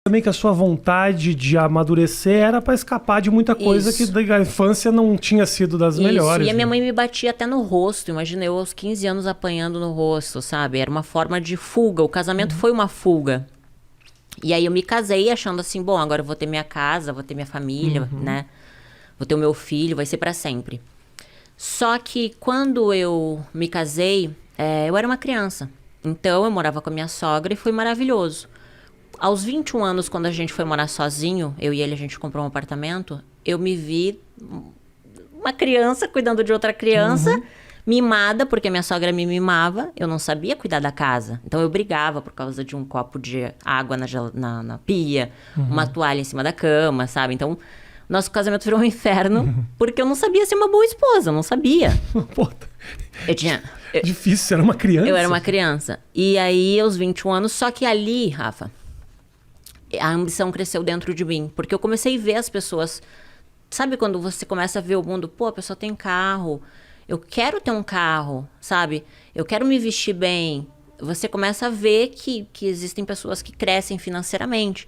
Também que a sua vontade de amadurecer era para escapar de muita coisa que da infância não tinha sido das melhores. E a minha mãe me batia até no rosto. Imagina eu aos 15 anos apanhando no rosto, sabe? Era uma forma de fuga. O casamento foi uma fuga. E aí eu me casei achando assim, bom, agora eu vou ter minha casa, vou ter minha família, né? Vou ter o meu filho, vai ser para sempre. Só que quando eu me casei, eu era uma criança. Então eu morava com a minha sogra e foi maravilhoso. Aos 21 anos, quando a gente foi morar sozinho, eu e ele, a gente comprou um apartamento, eu me vi uma criança cuidando de outra criança, mimada, porque minha sogra me mimava, eu não sabia cuidar da casa. Então eu brigava por causa de um copo de água na pia, uma toalha em cima da cama, sabe? Então, nosso casamento virou um inferno, porque eu não sabia ser uma boa esposa, eu não sabia. Difícil, você era uma criança. Eu era uma criança. E aí, aos 21 anos, só que ali, Rafa, a ambição cresceu dentro de mim. Porque eu comecei a ver as pessoas... Sabe quando você começa a ver o mundo? Pô, a pessoa tem carro. Eu quero ter um carro, sabe? Eu quero me vestir bem. Você começa a ver que existem pessoas que crescem financeiramente.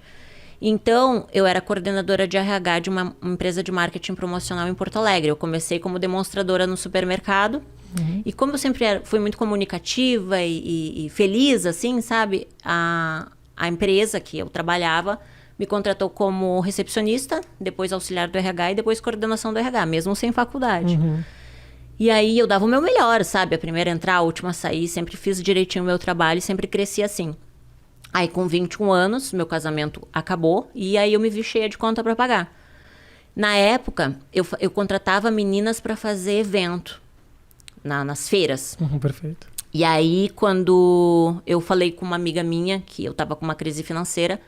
Então, eu era coordenadora de RH de uma empresa de marketing promocional em Porto Alegre. Eu comecei como demonstradora no supermercado. E como eu sempre fui muito comunicativa e feliz, assim, sabe? A empresa que eu trabalhava me contratou como recepcionista, depois auxiliar do RH e depois coordenação do RH, mesmo sem faculdade. E aí eu dava o meu melhor, sabe? A primeira a entrar, a última a sair, sempre fiz direitinho o meu trabalho e sempre cresci assim. Aí com 21 anos, meu casamento acabou e aí eu me vi cheia de conta para pagar. Na época, eu contratava meninas para fazer evento nas feiras. Perfeito. E aí, quando eu falei com uma amiga minha, que eu tava com uma crise financeira,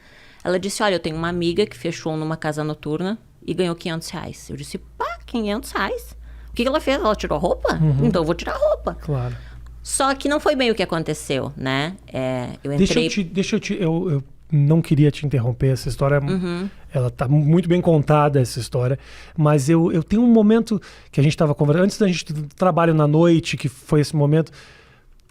ela disse, olha, eu tenho uma amiga que fechou numa casa noturna e ganhou R$500. Eu disse, pá, R$500? O que ela fez? Ela tirou a roupa? Então eu vou tirar a roupa. Claro. Só que não foi bem o que aconteceu, né? Eu entrei... Eu não queria te interromper, essa história, ela tá muito bem contada, essa história, mas eu tenho um momento que a gente estava conversando, antes da gente trabalho na noite, que foi esse momento,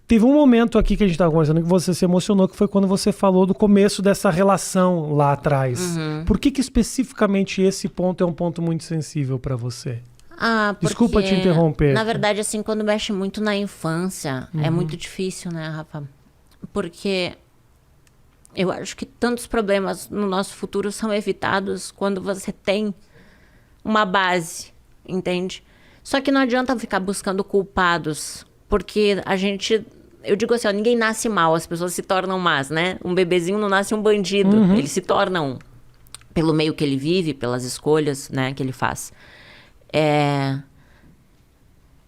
teve um momento aqui que a gente estava conversando que você se emocionou, que foi quando você falou do começo dessa relação lá atrás. Por que especificamente esse ponto é um ponto muito sensível para você? Desculpa te interromper. Na verdade, assim, quando mexe muito na infância, é muito difícil, né, Rafa? Porque eu acho que tantos problemas no nosso futuro são evitados quando você tem uma base, entende? Só que não adianta ficar buscando culpados, porque a gente... Eu digo assim, ó, ninguém nasce mal, as pessoas se tornam más, né? Um bebezinho não nasce um bandido, ele se torna um. Pelo meio que ele vive, pelas escolhas, né, que ele faz.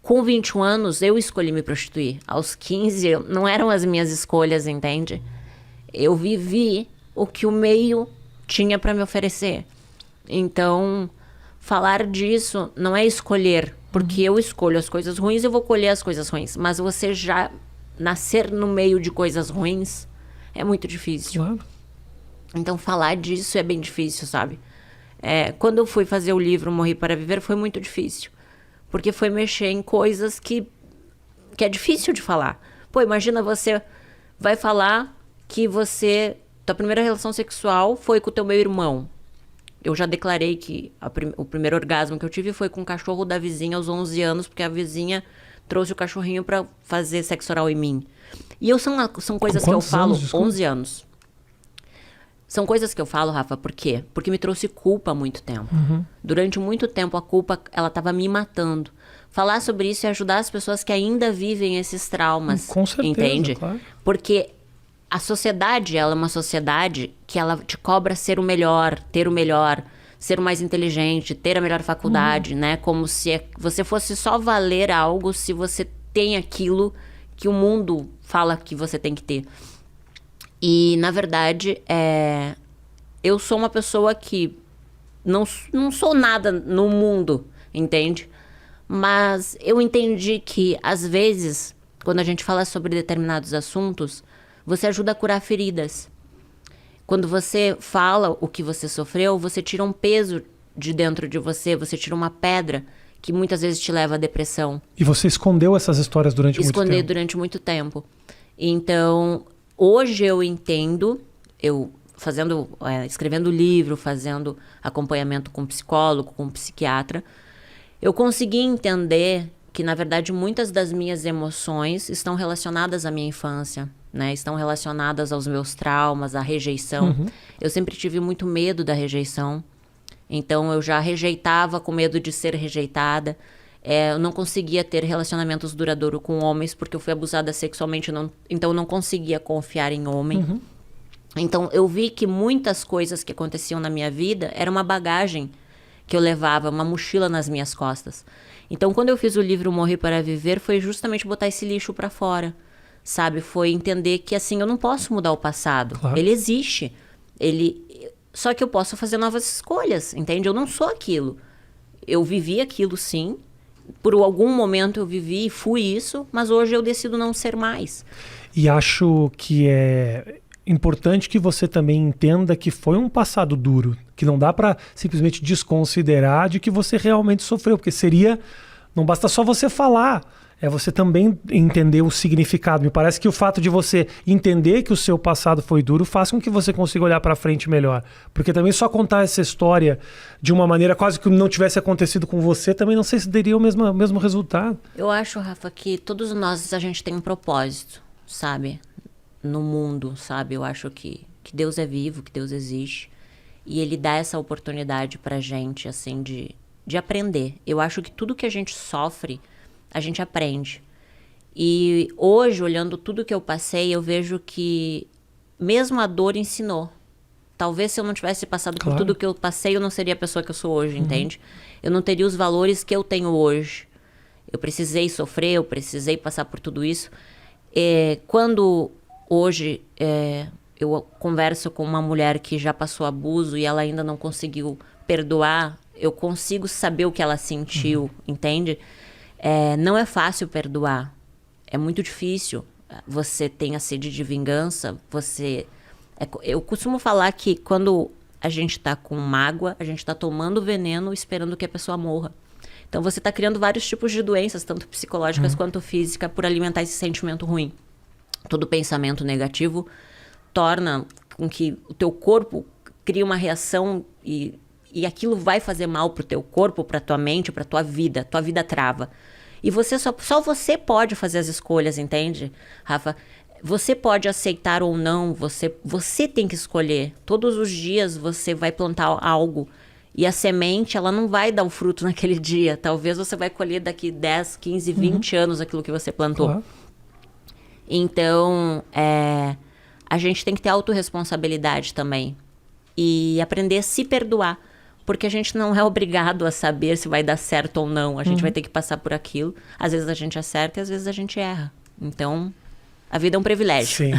Com 21 anos, eu escolhi me prostituir. Aos 15, não eram as minhas escolhas, entende? Eu vivi o que o meio tinha para me oferecer. Então, falar disso não é escolher, porque eu escolho as coisas ruins, eu vou colher as coisas ruins. Mas você já nascer no meio de coisas ruins é muito difícil. Claro. Então, falar disso é bem difícil, sabe? Quando eu fui fazer o livro Morri para Viver, foi muito difícil. Porque foi mexer em coisas que é difícil de falar. Pô, imagina você vai falar que tua primeira relação sexual foi com o teu meu irmão. Eu já declarei que o primeiro orgasmo que eu tive foi com o cachorro da vizinha aos 11 anos, porque a vizinha trouxe o cachorrinho pra fazer sexo oral em mim. E são coisas que eu falo, 11 anos. São coisas que eu falo, Rafa, por quê? Porque me trouxe culpa há muito tempo. Durante muito tempo, a culpa, ela tava me matando. Falar sobre isso e ajudar as pessoas que ainda vivem esses traumas. Com certeza, entende? Claro. Porque a sociedade, ela é uma sociedade que ela te cobra ser o melhor, ter o melhor, ser o mais inteligente, ter a melhor faculdade, né? Como se você fosse só valer algo se você tem aquilo que o mundo fala que você tem que ter. E, na verdade, eu sou uma pessoa que não sou nada no mundo, entende? Mas eu entendi que, às vezes, quando a gente fala sobre determinados assuntos, você ajuda a curar feridas. Quando você fala o que você sofreu, você tira um peso de dentro de você, você tira uma pedra que muitas vezes te leva à depressão. E você escondeu essas histórias durante muito tempo? Durante muito tempo. Então, hoje eu entendo, eu escrevendo livro, fazendo acompanhamento com psicólogo, com psiquiatra, eu consegui entender que, na verdade, muitas das minhas emoções estão relacionadas à minha infância, né? Estão relacionadas aos meus traumas, à rejeição. Eu sempre tive muito medo da rejeição. Então, eu já rejeitava com medo de ser rejeitada. Eu não conseguia ter relacionamentos duradouros com homens porque eu fui abusada sexualmente, então eu não conseguia confiar em homem. Então, eu vi que muitas coisas que aconteciam na minha vida era uma bagagem que eu levava, uma mochila nas minhas costas. Então, quando eu fiz o livro Morrer para Viver, foi justamente botar esse lixo para fora, sabe? Foi entender que, assim, eu não posso mudar o passado. Claro. Ele existe. Só que eu posso fazer novas escolhas, entende? Eu não sou aquilo. Eu vivi aquilo, sim. Por algum momento eu vivi e fui isso, mas hoje eu decido não ser mais. E acho que é importante que você também entenda que foi um passado duro, que não dá para simplesmente desconsiderar de que você realmente sofreu, porque não basta só você falar, é você também entender o significado. Me parece que o fato de você entender que o seu passado foi duro faz com que você consiga olhar para frente melhor, porque também só contar essa história de uma maneira quase que não tivesse acontecido com você, também não sei se daria o mesmo resultado. Eu acho, Rafa, que todos nós, a gente tem um propósito, sabe? No mundo, sabe? Eu acho que Deus é vivo, que Deus existe. E Ele dá essa oportunidade pra gente, assim, de aprender. Eu acho que tudo que a gente sofre, a gente aprende. E hoje, olhando tudo que eu passei, eu vejo que mesmo a dor ensinou. Talvez se eu não tivesse passado por tudo que eu passei, eu não seria a pessoa que eu sou hoje, entende? Eu não teria os valores que eu tenho hoje. Eu precisei sofrer, eu precisei passar por tudo isso. Quando hoje eu converso com uma mulher que já passou abuso e ela ainda não conseguiu perdoar, eu consigo saber o que ela sentiu, entende? Não é fácil perdoar. É muito difícil. Você tem a sede de vingança, eu costumo falar que quando a gente tá com mágoa, a gente tá tomando veneno esperando que a pessoa morra. Então você tá criando vários tipos de doenças, tanto psicológicas quanto físicas, por alimentar esse sentimento ruim. Todo pensamento negativo torna com que o teu corpo crie uma reação e aquilo vai fazer mal pro teu corpo, pra tua mente, pra tua vida trava. E você só você pode fazer as escolhas, entende, Rafa? Você pode aceitar ou não, você tem que escolher. Todos os dias você vai plantar algo e a semente, ela não vai dar o fruto naquele dia. Talvez você vai colher daqui 10, 15, 20 anos aquilo que você plantou. Claro. Então, a gente tem que ter autorresponsabilidade também. E aprender a se perdoar. Porque a gente não é obrigado a saber se vai dar certo ou não. A gente vai ter que passar por aquilo. Às vezes a gente acerta e às vezes a gente erra. Então, a vida é um privilégio. Sim.